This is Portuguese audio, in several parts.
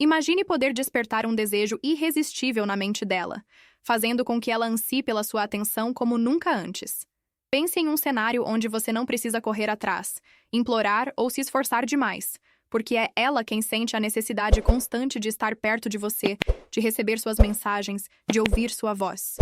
Imagine poder despertar um desejo irresistível na mente dela, fazendo com que ela ansie pela sua atenção como nunca antes. Pense em um cenário onde você não precisa correr atrás, implorar ou se esforçar demais, porque é ela quem sente a necessidade constante de estar perto de você, de receber suas mensagens, de ouvir sua voz.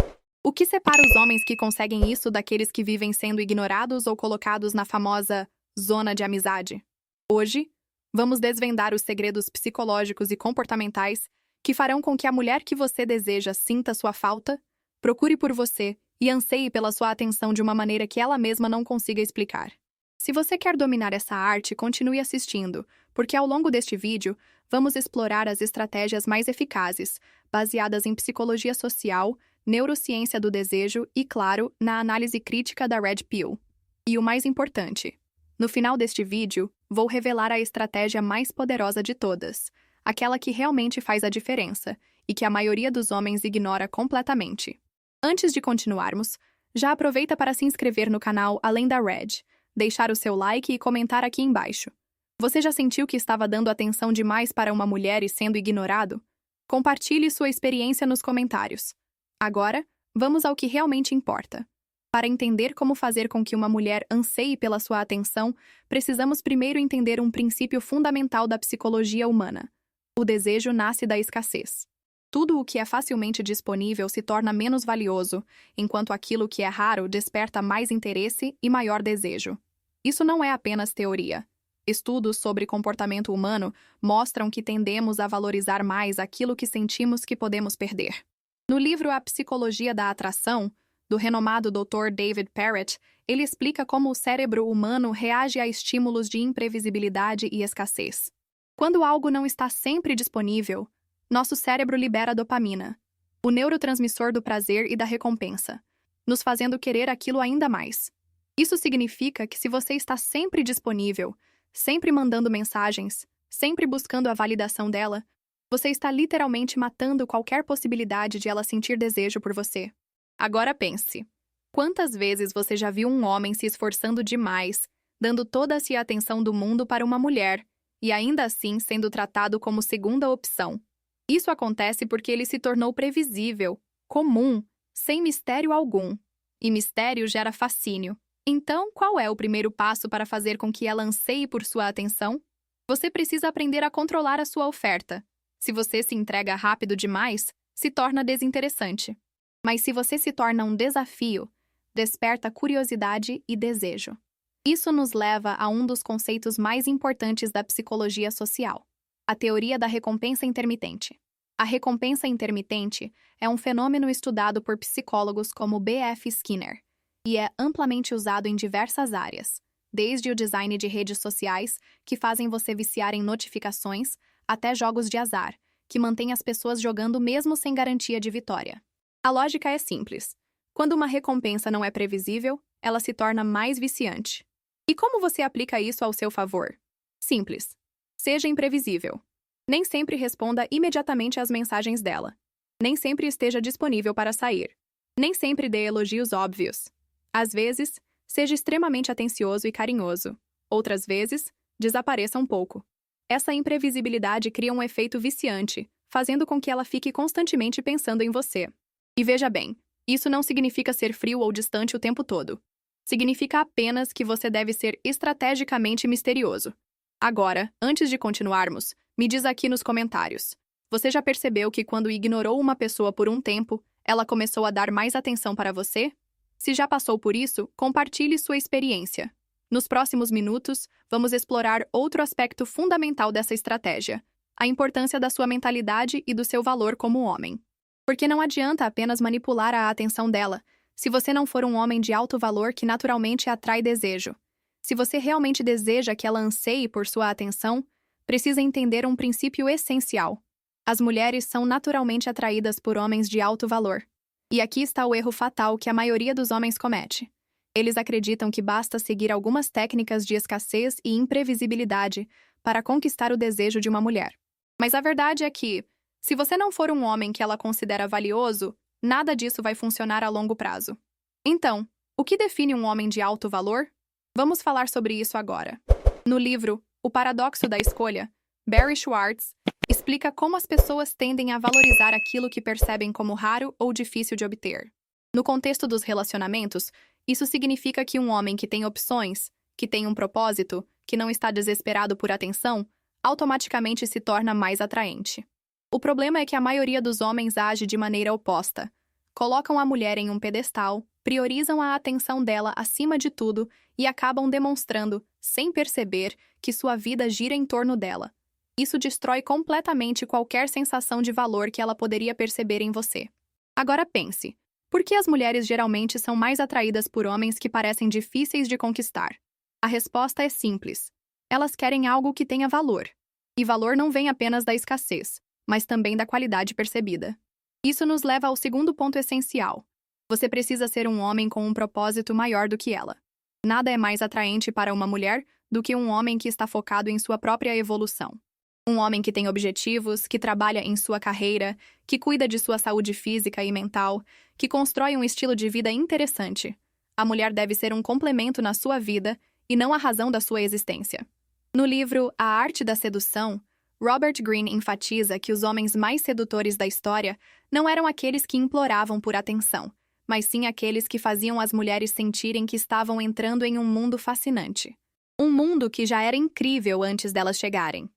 O que separa os homens que conseguem isso daqueles que vivem sendo ignorados ou colocados na famosa zona de amizade? Hoje, vamos desvendar os segredos psicológicos e comportamentais que farão com que a mulher que você deseja sinta sua falta, procure por você e anseie pela sua atenção de uma maneira que ela mesma não consiga explicar. Se você quer dominar essa arte, continue assistindo, porque ao longo deste vídeo, vamos explorar as estratégias mais eficazes, baseadas em psicologia social, neurociência do desejo e, claro, na análise crítica da Red Pill. E o mais importante, no final deste vídeo, vou revelar a estratégia mais poderosa de todas, aquela que realmente faz a diferença e que a maioria dos homens ignora completamente. Antes de continuarmos, já aproveita para se inscrever no canal Além da Red, deixar o seu like e comentar aqui embaixo. Você já sentiu que estava dando atenção demais para uma mulher e sendo ignorado? Compartilhe sua experiência nos comentários. Agora, vamos ao que realmente importa. Para entender como fazer com que uma mulher anseie pela sua atenção, precisamos primeiro entender um princípio fundamental da psicologia humana. O desejo nasce da escassez. Tudo o que é facilmente disponível se torna menos valioso, enquanto aquilo que é raro desperta mais interesse e maior desejo. Isso não é apenas teoria. Estudos sobre comportamento humano mostram que tendemos a valorizar mais aquilo que sentimos que podemos perder. No livro A Psicologia da Atração, do renomado Dr. David Parrott, ele explica como o cérebro humano reage a estímulos de imprevisibilidade e escassez. Quando algo não está sempre disponível, nosso cérebro libera dopamina, o neurotransmissor do prazer e da recompensa, nos fazendo querer aquilo ainda mais. Isso significa que se você está sempre disponível, sempre mandando mensagens, sempre buscando a validação dela, você está literalmente matando qualquer possibilidade de ela sentir desejo por você. Agora pense, quantas vezes você já viu um homem se esforçando demais, dando toda a sua atenção do mundo para uma mulher, e ainda assim sendo tratado como segunda opção? Isso acontece porque ele se tornou previsível, comum, sem mistério algum. E mistério gera fascínio. Então, qual é o primeiro passo para fazer com que ela anseie por sua atenção? Você precisa aprender a controlar a sua oferta. Se você se entrega rápido demais, se torna desinteressante. Mas se você se torna um desafio, desperta curiosidade e desejo. Isso nos leva a um dos conceitos mais importantes da psicologia social: a teoria da recompensa intermitente. A recompensa intermitente é um fenômeno estudado por psicólogos como B.F. Skinner e é amplamente usado em diversas áreas, desde o design de redes sociais, que fazem você viciar em notificações, até jogos de azar, que mantêm as pessoas jogando mesmo sem garantia de vitória. A lógica é simples. Quando uma recompensa não é previsível, ela se torna mais viciante. E como você aplica isso ao seu favor? Simples. Seja imprevisível. Nem sempre responda imediatamente às mensagens dela. Nem sempre esteja disponível para sair. Nem sempre dê elogios óbvios. Às vezes, seja extremamente atencioso e carinhoso. Outras vezes, desapareça um pouco. Essa imprevisibilidade cria um efeito viciante, fazendo com que ela fique constantemente pensando em você. E veja bem, isso não significa ser frio ou distante o tempo todo. Significa apenas que você deve ser estrategicamente misterioso. Agora, antes de continuarmos, me diz aqui nos comentários. Você já percebeu que quando ignorou uma pessoa por um tempo, ela começou a dar mais atenção para você? Se já passou por isso, compartilhe sua experiência. Nos próximos minutos, vamos explorar outro aspecto fundamental dessa estratégia: a importância da sua mentalidade e do seu valor como homem. Porque não adianta apenas manipular a atenção dela, se você não for um homem de alto valor que naturalmente atrai desejo. Se você realmente deseja que ela anseie por sua atenção, precisa entender um princípio essencial. As mulheres são naturalmente atraídas por homens de alto valor. E aqui está o erro fatal que a maioria dos homens comete. Eles acreditam que basta seguir algumas técnicas de escassez e imprevisibilidade para conquistar o desejo de uma mulher. Mas a verdade é que, se você não for um homem que ela considera valioso, nada disso vai funcionar a longo prazo. Então, o que define um homem de alto valor? Vamos falar sobre isso agora. No livro O Paradoxo da Escolha, Barry Schwartz explica explica como as pessoas tendem a valorizar aquilo que percebem como raro ou difícil de obter. No contexto dos relacionamentos, isso significa que um homem que tem opções, que tem um propósito, que não está desesperado por atenção, automaticamente se torna mais atraente. O problema é que a maioria dos homens age de maneira oposta. Colocam a mulher em um pedestal, priorizam a atenção dela acima de tudo e acabam demonstrando, sem perceber, que sua vida gira em torno dela. Isso destrói completamente qualquer sensação de valor que ela poderia perceber em você. Agora pense, por que as mulheres geralmente são mais atraídas por homens que parecem difíceis de conquistar? A resposta é simples. Elas querem algo que tenha valor. E valor não vem apenas da escassez, mas também da qualidade percebida. Isso nos leva ao segundo ponto essencial. Você precisa ser um homem com um propósito maior do que ela. Nada é mais atraente para uma mulher do que um homem que está focado em sua própria evolução. Um homem que tem objetivos, que trabalha em sua carreira, que cuida de sua saúde física e mental, que constrói um estilo de vida interessante. A mulher deve ser um complemento na sua vida e não a razão da sua existência. No livro A Arte da Sedução, Robert Greene enfatiza que os homens mais sedutores da história não eram aqueles que imploravam por atenção, mas sim aqueles que faziam as mulheres sentirem que estavam entrando em um mundo fascinante. Um mundo que já era incrível antes delas chegarem.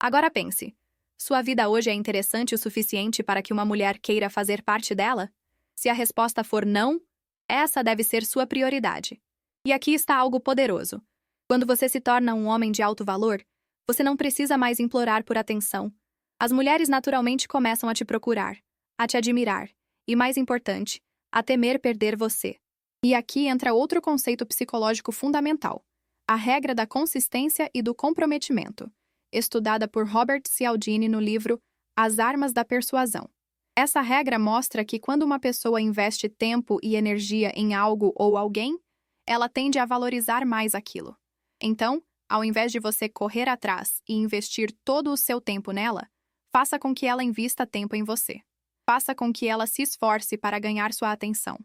Agora pense, sua vida hoje é interessante o suficiente para que uma mulher queira fazer parte dela? Se a resposta for não, essa deve ser sua prioridade. E aqui está algo poderoso. Quando você se torna um homem de alto valor, você não precisa mais implorar por atenção. As mulheres naturalmente começam a te procurar, a te admirar e, mais importante, a temer perder você. E aqui entra outro conceito psicológico fundamental, a regra da consistência e do comprometimento, estudada por Robert Cialdini no livro As Armas da Persuasão. Essa regra mostra que quando uma pessoa investe tempo e energia em algo ou alguém, ela tende a valorizar mais aquilo. Então, ao invés de você correr atrás e investir todo o seu tempo nela, faça com que ela invista tempo em você. Faça com que ela se esforce para ganhar sua atenção.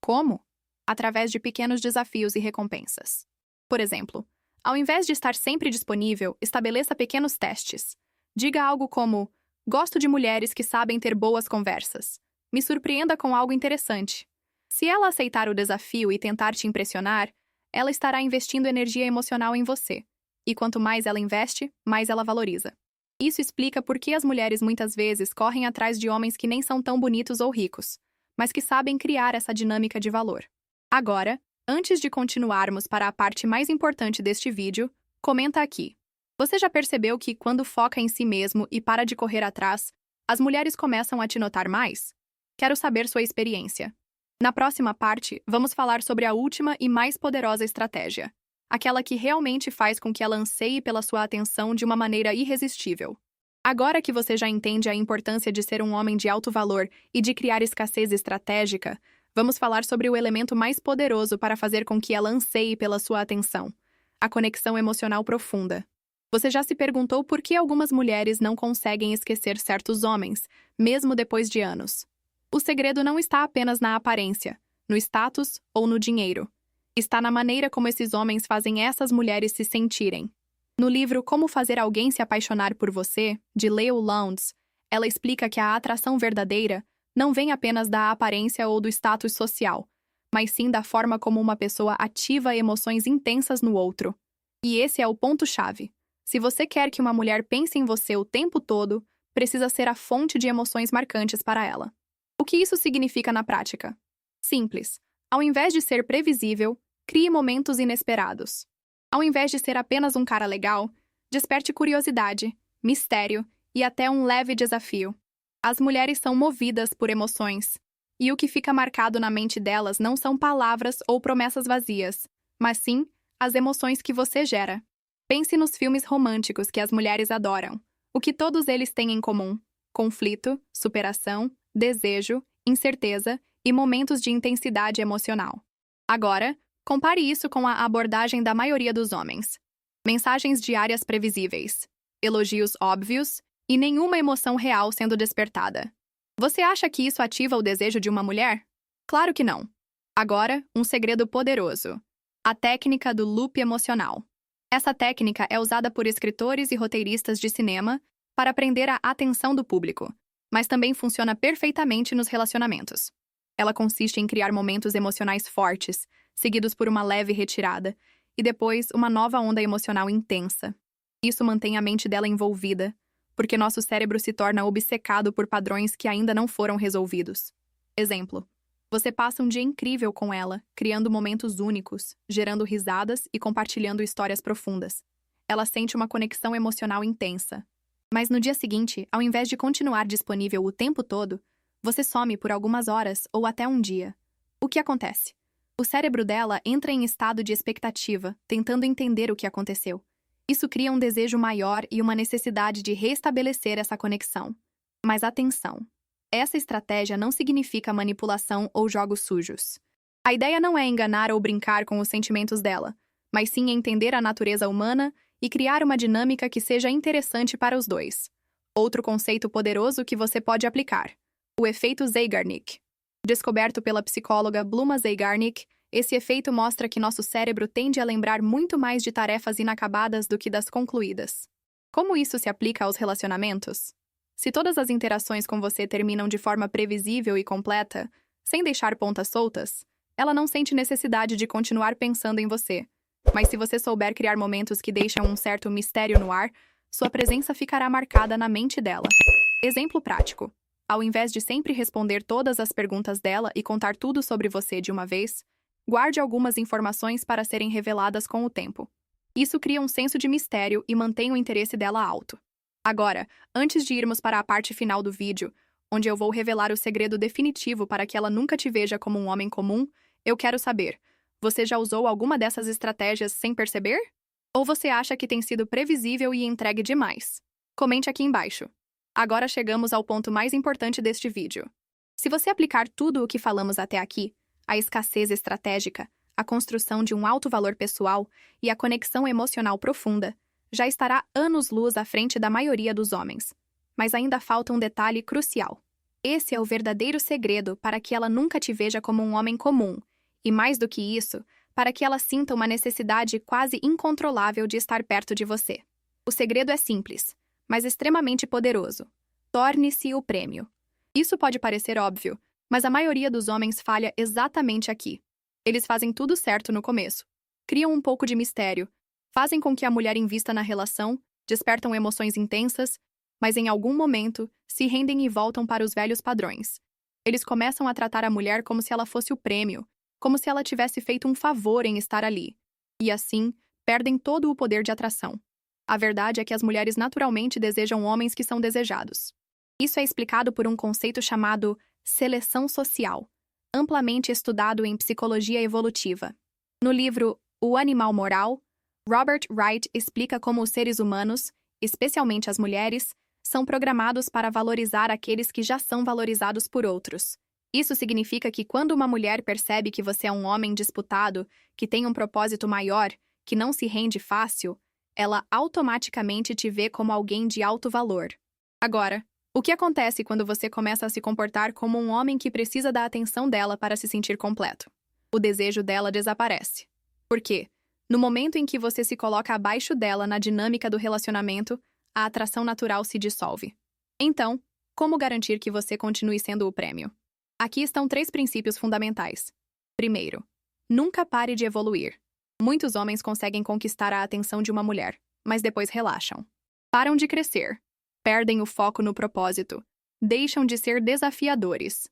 Como? Através de pequenos desafios e recompensas. Por exemplo, ao invés de estar sempre disponível, estabeleça pequenos testes. Diga algo como: gosto de mulheres que sabem ter boas conversas. Me surpreenda com algo interessante. Se ela aceitar o desafio e tentar te impressionar, ela estará investindo energia emocional em você. E quanto mais ela investe, mais ela valoriza. Isso explica por que as mulheres muitas vezes correm atrás de homens que nem são tão bonitos ou ricos, mas que sabem criar essa dinâmica de valor. Agora, antes de continuarmos para a parte mais importante deste vídeo, comenta aqui. Você já percebeu que, quando foca em si mesmo e para de correr atrás, as mulheres começam a te notar mais? Quero saber sua experiência. Na próxima parte, vamos falar sobre a última e mais poderosa estratégia. Aquela que realmente faz com que ela anseie pela sua atenção de uma maneira irresistível. Agora que você já entende a importância de ser um homem de alto valor e de criar escassez estratégica, vamos falar sobre o elemento mais poderoso para fazer com que ela anseie pela sua atenção: a conexão emocional profunda. Você já se perguntou por que algumas mulheres não conseguem esquecer certos homens, mesmo depois de anos? O segredo não está apenas na aparência, no status ou no dinheiro. Está na maneira como esses homens fazem essas mulheres se sentirem. No livro Como Fazer Alguém Se Apaixonar por Você, de Leo Lowndes, ela explica que a atração verdadeira não vem apenas da aparência ou do status social, mas sim da forma como uma pessoa ativa emoções intensas no outro. E esse é o ponto-chave. Se você quer que uma mulher pense em você o tempo todo, precisa ser a fonte de emoções marcantes para ela. O que isso significa na prática? Simples. Ao invés de ser previsível, crie momentos inesperados. Ao invés de ser apenas um cara legal, desperte curiosidade, mistério e até um leve desafio. As mulheres são movidas por emoções, e o que fica marcado na mente delas não são palavras ou promessas vazias, mas sim as emoções que você gera. Pense nos filmes românticos que as mulheres adoram. O que todos eles têm em comum? Conflito, superação, desejo, incerteza e momentos de intensidade emocional. Agora, compare isso com a abordagem da maioria dos homens. Mensagens diárias previsíveis, elogios óbvios e nenhuma emoção real sendo despertada. Você acha que isso ativa o desejo de uma mulher? Claro que não. Agora, um segredo poderoso: a técnica do loop emocional. Essa técnica é usada por escritores e roteiristas de cinema para prender a atenção do público, mas também funciona perfeitamente nos relacionamentos. Ela consiste em criar momentos emocionais fortes, seguidos por uma leve retirada, e depois uma nova onda emocional intensa. Isso mantém a mente dela envolvida, porque nosso cérebro se torna obcecado por padrões que ainda não foram resolvidos. Exemplo: você passa um dia incrível com ela, criando momentos únicos, gerando risadas e compartilhando histórias profundas. Ela sente uma conexão emocional intensa. Mas no dia seguinte, ao invés de continuar disponível o tempo todo, você some por algumas horas ou até um dia. O que acontece? O cérebro dela entra em estado de expectativa, tentando entender o que aconteceu. Isso cria um desejo maior e uma necessidade de restabelecer essa conexão. Mas atenção! Essa estratégia não significa manipulação ou jogos sujos. A ideia não é enganar ou brincar com os sentimentos dela, mas sim entender a natureza humana e criar uma dinâmica que seja interessante para os dois. Outro conceito poderoso que você pode aplicar: o efeito Zeigarnik. Descoberto pela psicóloga Bluma Zeigarnik, esse efeito mostra que nosso cérebro tende a lembrar muito mais de tarefas inacabadas do que das concluídas. Como isso se aplica aos relacionamentos? Se todas as interações com você terminam de forma previsível e completa, sem deixar pontas soltas, ela não sente necessidade de continuar pensando em você. Mas se você souber criar momentos que deixam um certo mistério no ar, sua presença ficará marcada na mente dela. Exemplo prático: ao invés de sempre responder todas as perguntas dela e contar tudo sobre você de uma vez, guarde algumas informações para serem reveladas com o tempo. Isso cria um senso de mistério e mantém o interesse dela alto. Agora, antes de irmos para a parte final do vídeo, onde eu vou revelar o segredo definitivo para que ela nunca te veja como um homem comum, eu quero saber: você já usou alguma dessas estratégias sem perceber? Ou você acha que tem sido previsível e entregue demais? Comente aqui embaixo. Agora chegamos ao ponto mais importante deste vídeo. Se você aplicar tudo o que falamos até aqui, a escassez estratégica, a construção de um alto valor pessoal e a conexão emocional profunda, já estará anos-luz à frente da maioria dos homens. Mas ainda falta um detalhe crucial. Esse é o verdadeiro segredo para que ela nunca te veja como um homem comum, e mais do que isso, para que ela sinta uma necessidade quase incontrolável de estar perto de você. O segredo é simples, mas extremamente poderoso. Torne-se o prêmio. Isso pode parecer óbvio, mas a maioria dos homens falha exatamente aqui. Eles fazem tudo certo no começo. Criam um pouco de mistério, fazem com que a mulher invista na relação, despertam emoções intensas, mas em algum momento se rendem e voltam para os velhos padrões. Eles começam a tratar a mulher como se ela fosse o prêmio, como se ela tivesse feito um favor em estar ali. E assim, perdem todo o poder de atração. A verdade é que as mulheres naturalmente desejam homens que são desejados. Isso é explicado por um conceito chamado seleção social, amplamente estudado em psicologia evolutiva. No livro O Animal Moral, Robert Wright explica como os seres humanos, especialmente as mulheres, são programados para valorizar aqueles que já são valorizados por outros. Isso significa que quando uma mulher percebe que você é um homem disputado, que tem um propósito maior, que não se rende fácil, ela automaticamente te vê como alguém de alto valor. Agora, o que acontece quando você começa a se comportar como um homem que precisa da atenção dela para se sentir completo? O desejo dela desaparece. Por quê? No momento em que você se coloca abaixo dela na dinâmica do relacionamento, a atração natural se dissolve. Então, como garantir que você continue sendo o prêmio? Aqui estão 3 princípios fundamentais. Primeiro, nunca pare de evoluir. Muitos homens conseguem conquistar a atenção de uma mulher, mas depois relaxam. Param de crescer. Perdem o foco no propósito. Deixam de ser desafiadores.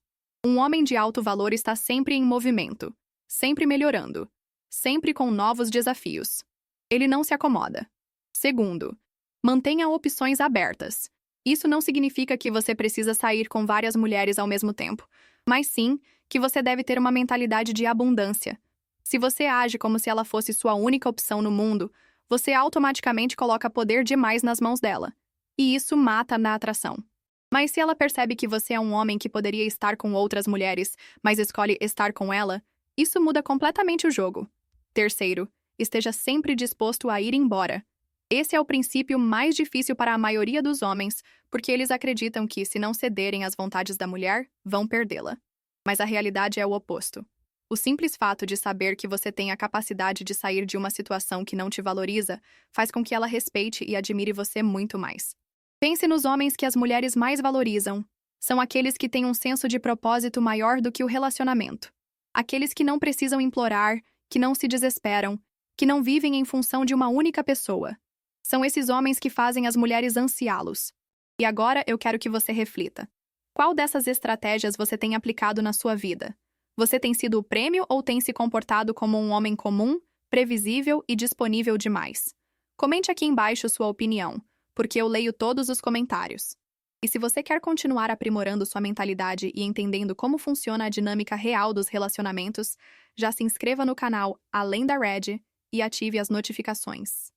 Um homem de alto valor está sempre em movimento, sempre melhorando, sempre com novos desafios. Ele não se acomoda. Segundo, mantenha opções abertas. Isso não significa que você precisa sair com várias mulheres ao mesmo tempo, mas sim que você deve ter uma mentalidade de abundância. Se você age como se ela fosse sua única opção no mundo, você automaticamente coloca poder demais nas mãos dela. E isso mata na atração. Mas se ela percebe que você é um homem que poderia estar com outras mulheres, mas escolhe estar com ela, isso muda completamente o jogo. Terceiro, esteja sempre disposto a ir embora. Esse é o princípio mais difícil para a maioria dos homens, porque eles acreditam que, se não cederem às vontades da mulher, vão perdê-la. Mas a realidade é o oposto. O simples fato de saber que você tem a capacidade de sair de uma situação que não te valoriza faz com que ela respeite e admire você muito mais. Pense nos homens que as mulheres mais valorizam. São aqueles que têm um senso de propósito maior do que o relacionamento. Aqueles que não precisam implorar, que não se desesperam, que não vivem em função de uma única pessoa. São esses homens que fazem as mulheres ansiá-los. E agora eu quero que você reflita. Qual dessas estratégias você tem aplicado na sua vida? Você tem sido o prêmio ou tem se comportado como um homem comum, previsível e disponível demais? Comente aqui embaixo sua opinião, porque eu leio todos os comentários. E se você quer continuar aprimorando sua mentalidade e entendendo como funciona a dinâmica real dos relacionamentos, já se inscreva no canal Além da Red e ative as notificações.